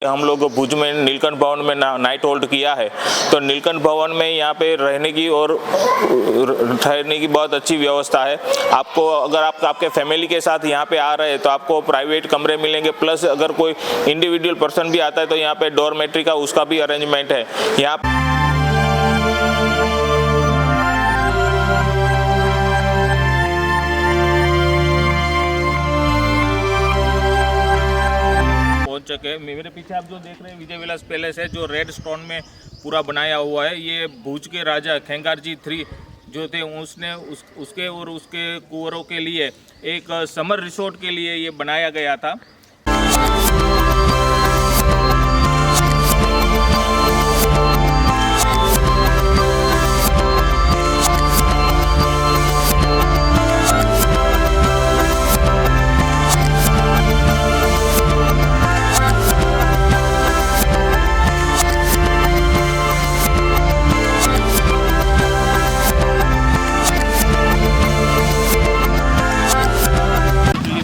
हम लोग भुज में नीलकंठ भवन में नाइट होल्ड किया है। तो नीलकंठ भवन में यहाँ पे रहने की और ठहरने की बहुत अच्छी व्यवस्था है। आपको अगर आप आपके फैमिली के साथ यहाँ पे आ रहे हैं तो आपको प्राइवेट कमरे मिलेंगे, प्लस अगर कोई इंडिविजुअल पर्सन भी आता है तो यहाँ पे डॉर्मेट्री का उसका भी अरेंजमेंट है। यहाँ चुके। मेरे पीछे आप जो देख रहे हैं विजय विलास पैलेस है, जो रेड स्टोन में पूरा बनाया हुआ है। ये भुज के राजा खेंगारजी III जो थे उसने उसके और उसके कुंवरों के लिए एक समर रिसोर्ट के लिए ये बनाया गया था।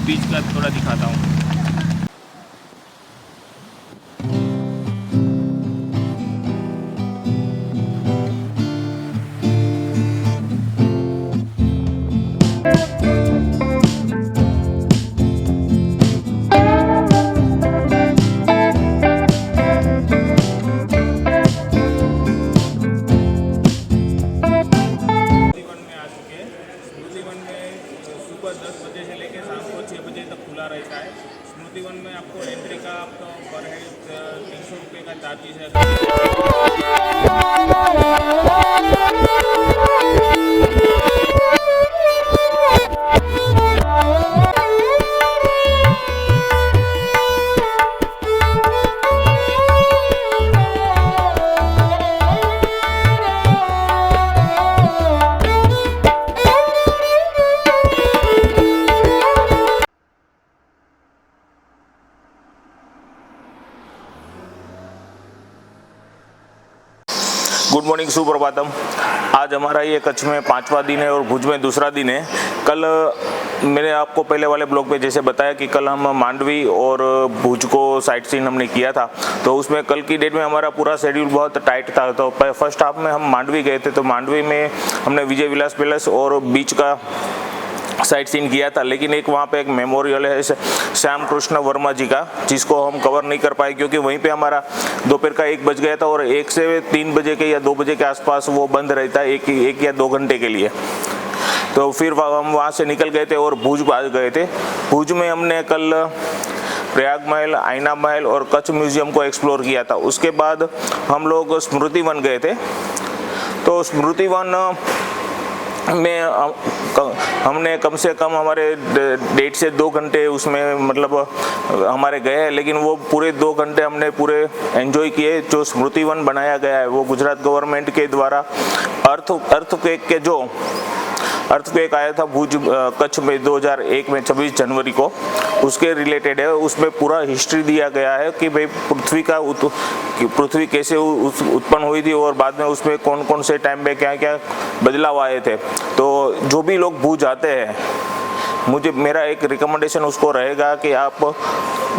बीच का थोड़ा दिखाता हूँ। सुबह 10 बजे से लेकर शाम को 6 बजे तक खुला रहता है। स्मृति वन में आपको एंट्री का आपको पर हेड 300 रुपये का चार्जेस है। गुड मॉर्निंग, सुप्रभातम। आज हमारा ये कच्छ में 5वां दिन है और भुज में दूसरा दिन है। कल मैंने आपको पहले वाले ब्लॉग पे जैसे बताया कि कल हम मांडवी और भुज को साइट सीन हमने किया था, तो उसमें कल की डेट में हमारा पूरा शेड्यूल बहुत टाइट था। तो फर्स्ट हाफ में हम मांडवी गए थे, तो मांडवी में हमने विजय विलास पैलेस और बीच का साइट सीन किया था। लेकिन एक वहाँ पे एक मेमोरियल है श्याम कृष्ण वर्मा जी का, जिसको हम कवर नहीं कर पाए क्योंकि वहीं पे हमारा दोपहर का 1 बज गया था और 1 से 3 बजे के या 2 बजे के आसपास वो बंद रहता है एक या 2 घंटे के लिए। तो फिर हम वहाँ से निकल गए थे और भुज आ गए थे। भुज में हमने कल प्रयाग महल, आईना महल और कच्छ म्यूजियम को एक्सप्लोर किया था। उसके बाद हम लोग स्मृति वन गए थे। तो स्मृति वन में हमने कम से कम हमारे 1.5 से 2 घंटे उसमें मतलब हमारे गए हैं, लेकिन वो पूरे 2 घंटे हमने पूरे एंजॉय किए। जो स्मृति वन बनाया गया है वो गुजरात गवर्नमेंट के द्वारा अर्थक्वेक आया था भुज कच्छ में 2001 में 26 जनवरी को, उसके रिलेटेड है। उसमें पूरा हिस्ट्री दिया गया है कि भाई पृथ्वी कैसे उत्पन्न हुई थी और बाद में उसमें कौन कौन से टाइम में क्या क्या बदलाव आए थे। तो जो भी लोग भुज आते हैं, मेरा एक रिकमेंडेशन उसको रहेगा कि आप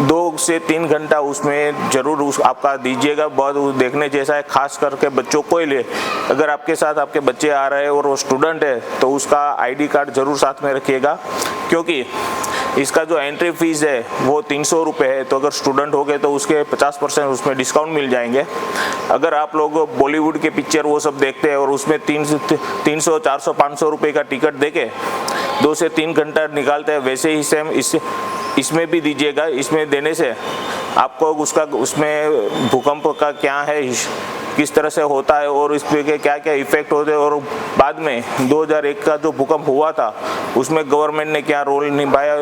2 से 3 घंटा उसमें जरूर आपका दीजिएगा। बहुत देखने जैसा है, खास करके बच्चों को ही ले। अगर आपके साथ आपके बच्चे आ रहे हैं और वो स्टूडेंट है तो उसका ID कार्ड जरूर साथ में रखिएगा, क्योंकि इसका जो एंट्री फीस है वो 300 रुपये है। तो अगर स्टूडेंट हो गए तो उसके 50% उसमें डिस्काउंट मिल जाएंगे। अगर आप लोग बॉलीवुड के पिक्चर वो सब देखते हैं और उसमें 300, 400, 500 रुपये का टिकट देके 2 से 3 घंटा निकालते हैं, वैसे ही सेम इसमें भी दीजिएगा। इसमें देने से आपको उसमें भूकंप का क्या है, किस तरह से होता है और इस पे क्या क्या इफेक्ट होते हैं, और बाद में 2001 का जो भूकंप हुआ था उसमें गवर्नमेंट ने क्या रोल निभाया,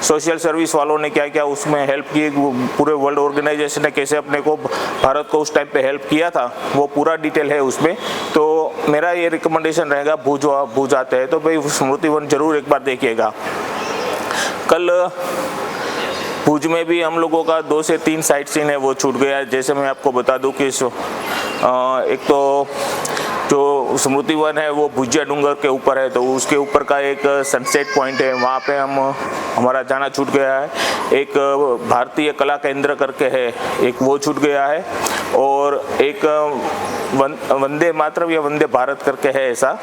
सोशल सर्विस वालों ने क्या क्या उसमें हेल्प की, पूरे वर्ल्ड ऑर्गेनाइजेशन ने कैसे अपने को भारत को उस टाइम पे हेल्प किया था, वो पूरा डिटेल है उसमें। तो मेरा ये रिकमेंडेशन रहेगा, भुज आते हैं तो भाई स्मृति वन जरूर एक बार देखिएगा। कल भुज में भी हम लोगों का 2 से 3 साइट सीन है वो छूट गया। जैसे मैं आपको बता दूं कि एक तो जो स्मृति वन है वो भुजिया डूंगर के ऊपर है, तो उसके ऊपर का एक सनसेट पॉइंट है, वहाँ पे हमारा जाना छूट गया है। एक भारतीय कला केंद्र करके है, एक वो छूट गया है, और एक वंदे मातरम या वंदे भारत करके है ऐसा,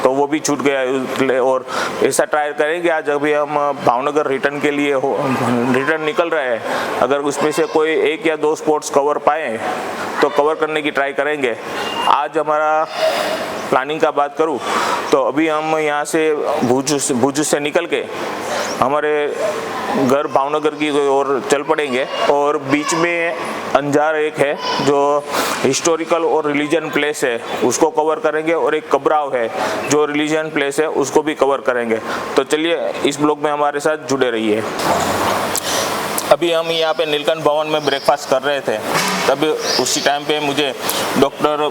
तो वो भी छूट गया है। और ऐसा ट्राई करेंगे आज अभी हम भावनगर रिटर्न के लिए रिटर्न निकल रहे हैं, अगर उसमें से कोई एक या दो स्पॉट्स कवर पाए तो कवर करने की ट्राई करेंगे। आज हमारा प्लानिंग का बात करूँ तो अभी हम यहाँ से भुज से निकल के हमारे घर भावनगर की ओर चल पड़ेंगे, और बीच में अंजार एक है जो हिस्टोरिकल और रिलीजन प्लेस है, उसको कवर करेंगे, और एक कबराव है जो रिलीजन प्लेस है, उसको भी कवर करेंगे। तो चलिए इस ब्लॉग में हमारे साथ जुड़े रहिए। अभी हम यहाँ पे नीलकंठ भवन में ब्रेकफास्ट कर रहे थे, तभी उसी टाइम पे मुझे डॉक्टर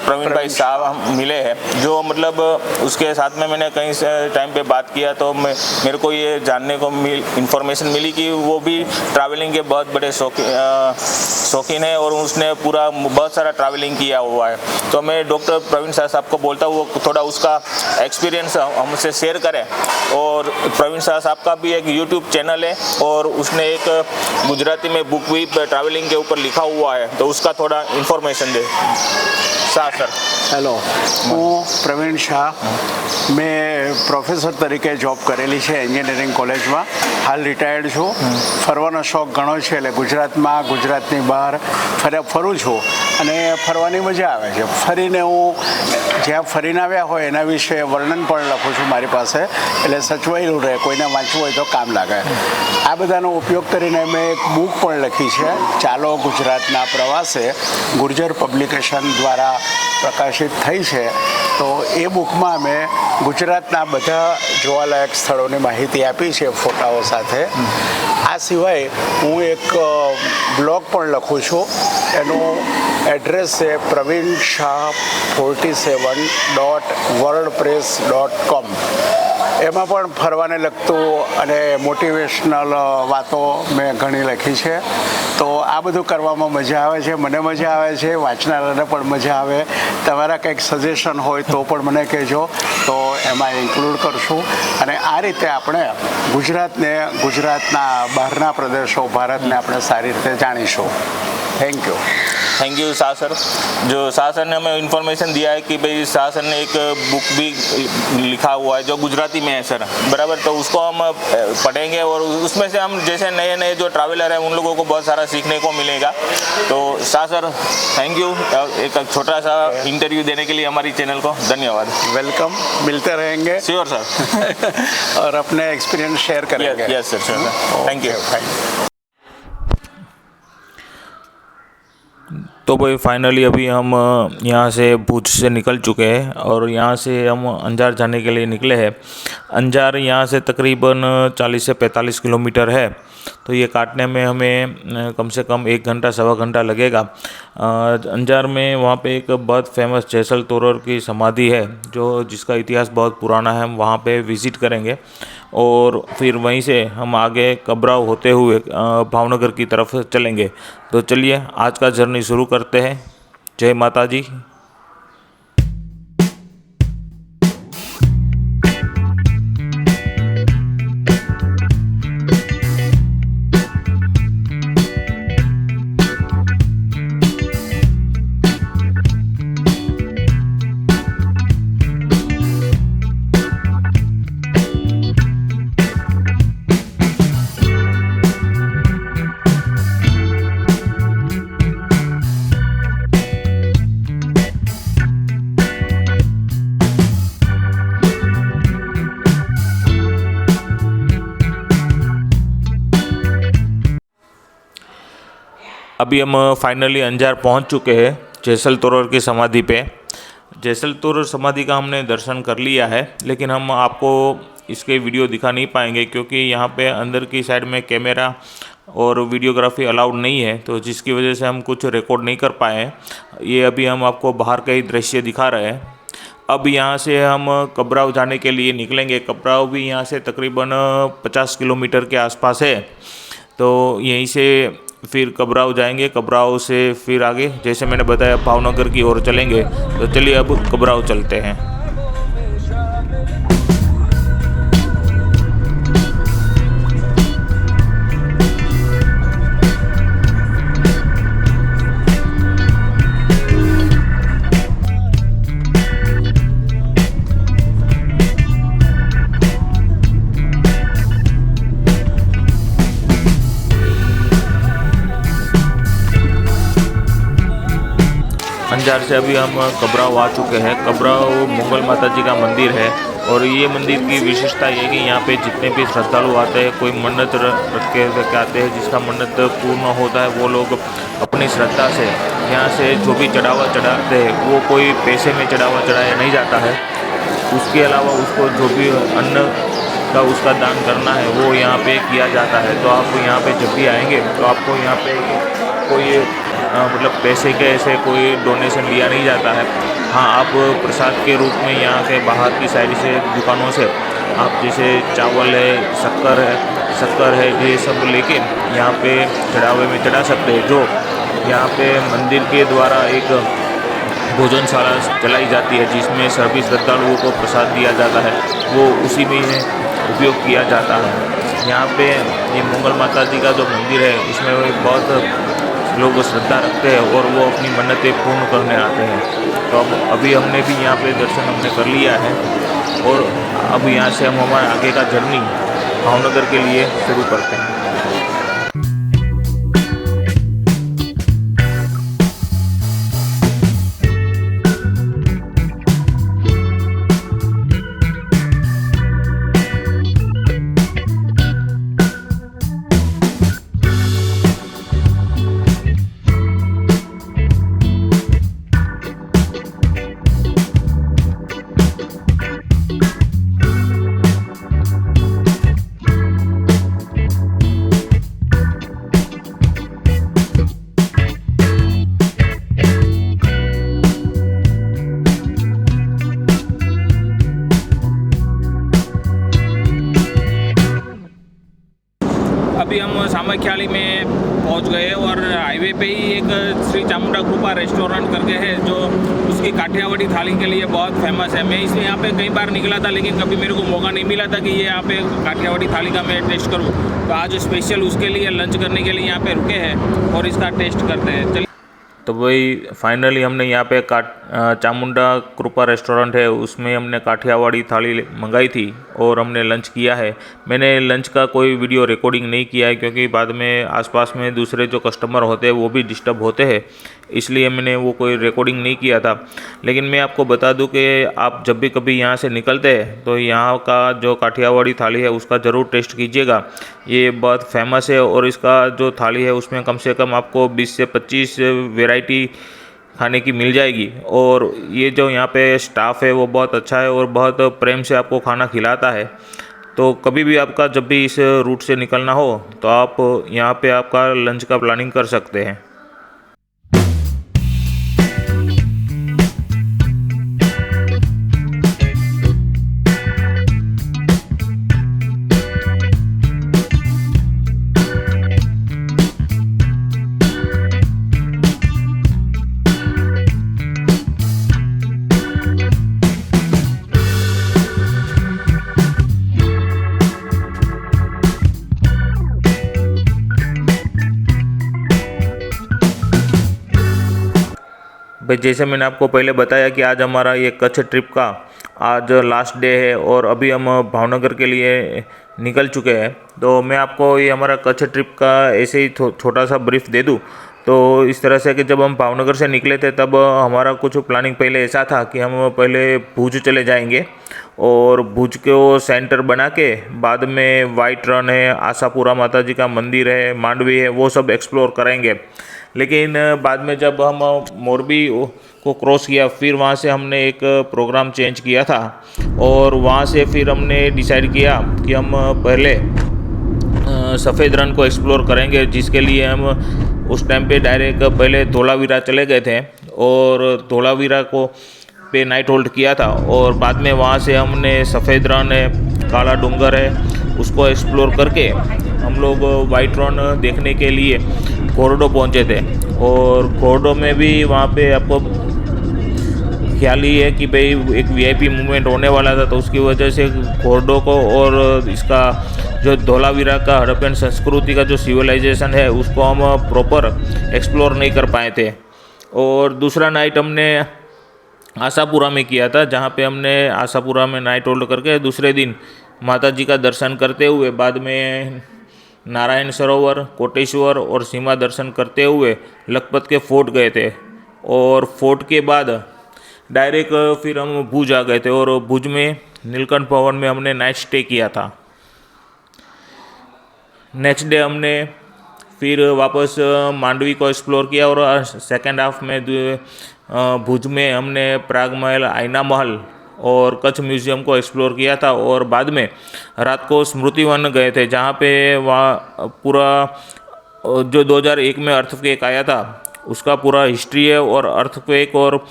प्रवीण भाई साहब मिले हैं, जो मतलब उसके साथ में मैंने कहीं से टाइम पे बात किया तो मेरे को ये जानने को इन्फॉर्मेशन मिली कि वो भी ट्रैवलिंग के बहुत बड़े शौकीन है, और उसने पूरा बहुत सारा ट्रैवलिंग किया हुआ है। तो मैं डॉक्टर प्रवीण साहब को बोलता हूँ वो थोड़ा उसका एक्सपीरियंस हमसे शेयर करें। और प्रवीण साहब का भी एक यूट्यूब चैनल है, और उसने एक गुजराती में बुक भी ट्रैवलिंग के ऊपर लिखा हुआ है, तो उसका थोड़ा इन्फॉर्मेशन दे। सर હેલો, હું પ્રવીણ શાહ, મેં પ્રોફેસર તરીકે જોબ કરેલી છે એન્જિનિયરિંગ કોલેજમાં, હાલ રિટાયર્ડ છું। ફરવાનો શોખ ઘણો છે, એટલે ગુજરાતમાં ગુજરાતની બહાર ફરું છું અને ફરવાની મજા આવે છે। ફરીને હું જ્યાં ફરીને આવ્યા હોય એના વિશે વર્ણન પણ લખું છું મારી પાસે, એટલે સચવાયેલું રહે, કોઈને વાંચવું હોય તો કામ લાગે। આ બધાનો ઉપયોગ કરીને મેં એક બુક પણ લખી છે, ચાલો ગુજરાતના પ્રવાસે, ગુર્જર પબ્લિકેશન દ્વારા પ્રકાશિત થઈ છે। તો એ બુકમાં અમે ગુજરાતના બધા જોવાલાયક સ્થળોની માહિતી આપી છે ફોટાઓ સાથે। આ સિવાય હું એક બ્લોગ પણ લખું છું, એનું એડ્રેસ છે praveensha47.wordpress.com। એમાં પણ ફરવાને લગતું અને મોટિવેશનલ વાતો મેં ઘણી લખી છે। તો આ બધું કરવામાં મજા આવે છે, મને મજા આવે છે, વાંચનારાને પણ મજા આવે। તમારા કંઈક સજેશન હોય તો પણ મને કહેજો, તો એમાં ઇન્ક્લુડ કરશું। અને આ રીતે આપણે ગુજરાતને, ગુજરાતના બહારના પ્રદેશો, ભારતને આપણે સારી રીતે જાણીશું। Thank you Shah sir. जो शाह सर ने हमें इन्फॉर्मेशन दिया है कि भाई शाह सर ने एक बुक भी लिखा हुआ है जो गुजराती में है सर, बराबर, तो उसको हम पढ़ेंगे, और उसमें से हम जैसे नए नए जो ट्रैवलर हैं उन लोगों को बहुत सारा सीखने को मिलेगा। तो शाह सर थैंक यू, एक छोटा सा इंटरव्यू देने के लिए हमारी चैनल को धन्यवाद। वेलकम, मिलते रहेंगे। Sure sir. और अपने एक्सपीरियंस शेयर करेंगे। Yes sir, sure sir, thank you. तो भाई फाइनली अभी हम यहाँ से भुज से निकल चुके हैं, और यहाँ से हम अंजार जाने के लिए निकले हैं। अंजार यहाँ से तकरीबन 40 से 45 किलोमीटर है, तो ये काटने में हमें कम से कम 1 घंटा सवा घंटा लगेगा। अंजार में वहाँ पे एक बहुत फेमस जैसल तोरर की समाधि है, जो जिसका इतिहास बहुत पुराना है, हम वहाँ पे विज़िट करेंगे, और फिर वहीं से हम आगे कबराव होते हुए भावनगर की तरफ चलेंगे। तो चलिए आज का जर्नी शुरू करते हैं। जय माता जी। अभी हम फाइनली अंजार पहुंच चुके हैं जैसल तोरर की समाधि पे। जैसल तोरर समाधि का हमने दर्शन कर लिया है, लेकिन हम आपको इसके वीडियो दिखा नहीं पाएंगे क्योंकि यहाँ पे अंदर की साइड में कैमरा और वीडियोग्राफी अलाउड नहीं है, तो जिसकी वजह से हम कुछ रिकॉर्ड नहीं कर पाए हैं। ये अभी हम आपको बाहर का ही दृश्य दिखा रहे हैं। अब यहाँ से हम कबराव जाने के लिए निकलेंगे। कबराव भी यहाँ से तकरीबन 50 किलोमीटर के आसपास है, तो यहीं से फिर कबराव जाएंगे, कबराव से फिर आगे जैसे मैंने बताया भावनगर की ओर चलेंगे। तो चलिए अब कबराव चलते हैं। अंजार से अभी हम कबराव आ चुके हैं। कबराव मंगल माता जी का मंदिर है और ये मंदिर की विशेषता ये है कि यहाँ पे जितने भी श्रद्धालु आते हैं, कोई मन्नत रख के आते हैं, जिसका मन्नत पूर्ण होता है वो लोग अपनी श्रद्धा से यहाँ से जो भी चढ़ावा चढ़ाते हैं वो कोई पैसे में चढ़ावा चढ़ाया नहीं जाता है। उसके अलावा उसको जो भी अन्न का उसका दान करना है वो यहाँ पे किया जाता है। तो आप यहाँ पे जब भी आएंगे तो आपको यहाँ पे कोई मतलब पैसे के ऐसे कोई डोनेशन लिया नहीं जाता है। हाँ, आप प्रसाद के रूप में यहाँ के बाहर की साइड से दुकानों से आप जैसे चावल है, शक्कर है ये सब लेके यहाँ पे चढ़ावे में चढ़ा सकते हैं। जो यहाँ पे मंदिर के द्वारा एक भोजनशाला चलाई जाती है जिसमें सभी श्रद्धालुओं को प्रसाद दिया जाता है, वो उसी में उपयोग किया जाता है। यहाँ पे ये मंगल माता जी का जो मंदिर है इसमें बहुत लोग श्रद्धा रखते हैं और वो अपनी मन्नतें पूर्ण करने आते हैं। तो अब अभी हमने भी यहाँ पे दर्शन हमने कर लिया है और अब यहाँ से हम हमारे आगे का जर्नी भावनगर के लिए शुरू करते हैं। अभी हम सामख्याली में पहुंच गए और हाईवे पे ही एक श्री चामुंडा कृपा रेस्टोरेंट करके है जो उसकी काठियावाड़ी थाली के लिए बहुत फेमस है। मैं इसमें यहाँ पे कई बार निकला था लेकिन कभी मेरे को मौका नहीं मिला था कि ये यहाँ पे काठियावाड़ी थाली का मैं टेस्ट करूँ। तो आज स्पेशल उसके लिए लंच करने के लिए यहाँ पे रुके हैं और इसका टेस्ट करते हैं। चलिए। तो वही फाइनली हमने यहाँ पे चामुंडा कृपा रेस्टोरेंट है उसमें हमने काठियावाड़ी थाली मंगाई थी और हमने लंच किया है। मैंने लंच का कोई वीडियो रिकॉर्डिंग नहीं किया है क्योंकि बाद में आसपास में दूसरे जो कस्टमर होते हैं वो भी डिस्टर्ब होते हैं, इसलिए मैंने वो कोई रिकॉर्डिंग नहीं किया था। लेकिन मैं आपको बता दूं कि आप जब भी कभी यहाँ से निकलते हैं तो यहाँ का जो काठियावाड़ी थाली है उसका ज़रूर टेस्ट कीजिएगा। ये बहुत फेमस है और इसका जो थाली है उसमें कम से कम आपको 20 से 25 वैरायटी खाने की मिल जाएगी। और ये जो यहाँ पे स्टाफ है वो बहुत अच्छा है और बहुत प्रेम से आपको खाना खिलाता है। तो कभी भी आपका जब भी इस रूट से निकलना हो तो आप यहाँ पे आपका लंच का प्लानिंग कर सकते हैं। भाई जैसे मैंने आपको पहले बताया कि आज हमारा ये कच्छ ट्रिप का आज लास्ट डे है और अभी हम भावनगर के लिए निकल चुके हैं। तो मैं आपको ये हमारा कच्छ ट्रिप का ऐसे ही छोटा सा ब्रीफ दे दूँ। तो इस तरह से कि जब हम भावनगर से निकले थे तब हमारा कुछ प्लानिंग पहले ऐसा था कि हम पहले भुज चले जाएंगे और भुज को सेंटर बना के बाद में वाइट रन है, आशापुरा माता जी का मंदिर है, मांडवी है, वो सब एक्सप्लोर करेंगे। लेकिन बाद में जब हम मोरबी को क्रॉस किया फिर वहाँ से हमने एक प्रोग्राम चेंज किया था और वहाँ से फिर हमने डिसाइड किया कि हम पहले सफ़ेद रन को एक्सप्लोर करेंगे, जिसके लिए हम उस टाइम पे डायरेक्ट पहले धोलावीरा चले गए थे और धोलावीरा को पे नाइट होल्ड किया था और बाद में वहाँ से हमने सफ़ेद रन है, काला डूंगर है, उसको एक्सप्लोर करके हम लोग वाइट रॉन देखने के लिए कोरडो पहुंचे थे। और कोरडो में भी वहाँ पे आपको ख्याल ही है कि भाई एक वीआईपी मूवमेंट होने वाला था, तो उसकी वजह से कोरडो को और इसका जो धोलावीरा का हड़प्पन संस्कृति का जो सिविलाइजेशन है उसको हम प्रॉपर एक्सप्लोर नहीं कर पाए थे। और दूसरा नाइट हमने आशापुरा में किया था, जहाँ पे हमने आशापुरा में नाइट होल्ड करके दूसरे दिन माता जी का दर्शन करते हुए बाद में नारायण सरोवर, कोटेश्वर और सीमा दर्शन करते हुए लखपत के फोर्ट गए थे। और फोर्ट के बाद डायरेक्ट फिर हम भुज आ गए थे और भुज में नीलकंठ भवन में हमने नाइट स्टे किया था। नेक्स्ट डे हमने फिर वापस मांडवी को एक्सप्लोर किया और सेकेंड हाफ में भुज में हमने प्राग महल, आईना महल और कच्छ म्यूज़ियम को एक्सप्लोर किया था। और बाद में रात को स्मृति वन गए थे, जहाँ पे वहाँ पूरा जो 2001 में अर्थक्वेक आया था उसका पूरा हिस्ट्री है और अर्थक्वेक और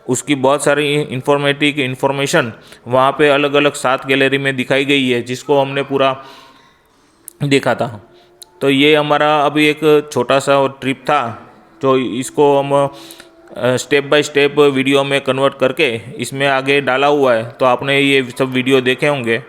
उसकी बहुत सारी इन्फॉर्मेशन वहाँ पे अलग अलग 7 गैलरी में दिखाई गई है, जिसको हमने पूरा देखा था। तो ये हमारा अभी एक छोटा सा ट्रिप था, जो इसको हम स्टेप बाय स्टेप वीडियो में कन्वर्ट करके इसमें आगे डाला हुआ है। तो आपने ये सब वीडियो देखे होंगे।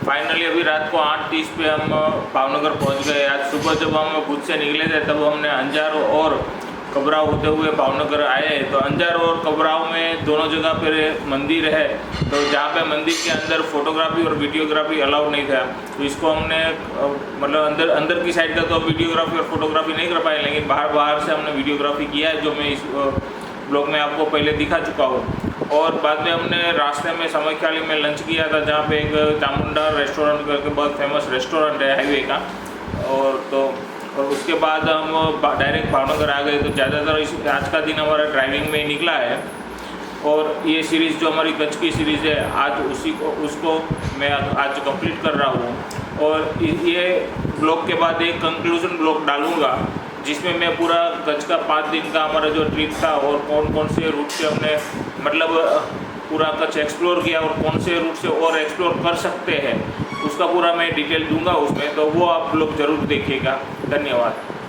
फाइनली अभी रात को 8:30 पे हम भावनगर पहुंच गए। आज सुबह जब हम भुज से निकले थे तब हमने अंजार और कबराव होते हुए भावनगर आए। तो अंजार और कबराव में दोनों जगह पर मंदिर है, तो जहाँ पे मंदिर के अंदर फोटोग्राफी और वीडियोग्राफी अलाउड नहीं था, तो इसको हमने मतलब अंदर की साइड का तो वीडियोग्राफी और फोटोग्राफी नहीं कर पाए, लेकिन बाहर से हमने वीडियोग्राफी किया है, जो मैं इस ब्लॉग में आपको पहले दिखा चुका हूँ। और बाद में हमने रास्ते में समाख्याली में लंच किया था, जहाँ पे एक चामुंडा रेस्टोरेंट करके बहुत फेमस रेस्टोरेंट है हाईवे का। और उसके बाद हम डायरेक्ट भावनगर आ गए। तो ज़्यादातर आज का दिन हमारा ड्राइविंग में ही निकला है। और ये सीरीज़ जो हमारी कच्छ की सीरीज़ है, आज उसको मैं आज कंप्लीट कर रहा हूँ। और ये ब्लॉग के बाद एक कंक्लूजन ब्लॉग डालूँगा, जिसमें मैं पूरा कच्छ का 5 दिन का हमारा जो ट्रिप था और कौन कौन से रूट से हमने मतलब पूरा कच्छ एक्सप्लोर किया और कौन से रूट से और एक्सप्लोर कर सकते हैं, उसका पूरा मैं डिटेल दूंगा उसमें। तो वो आप लोग ज़रूर देखिएगा। धन्यवाद।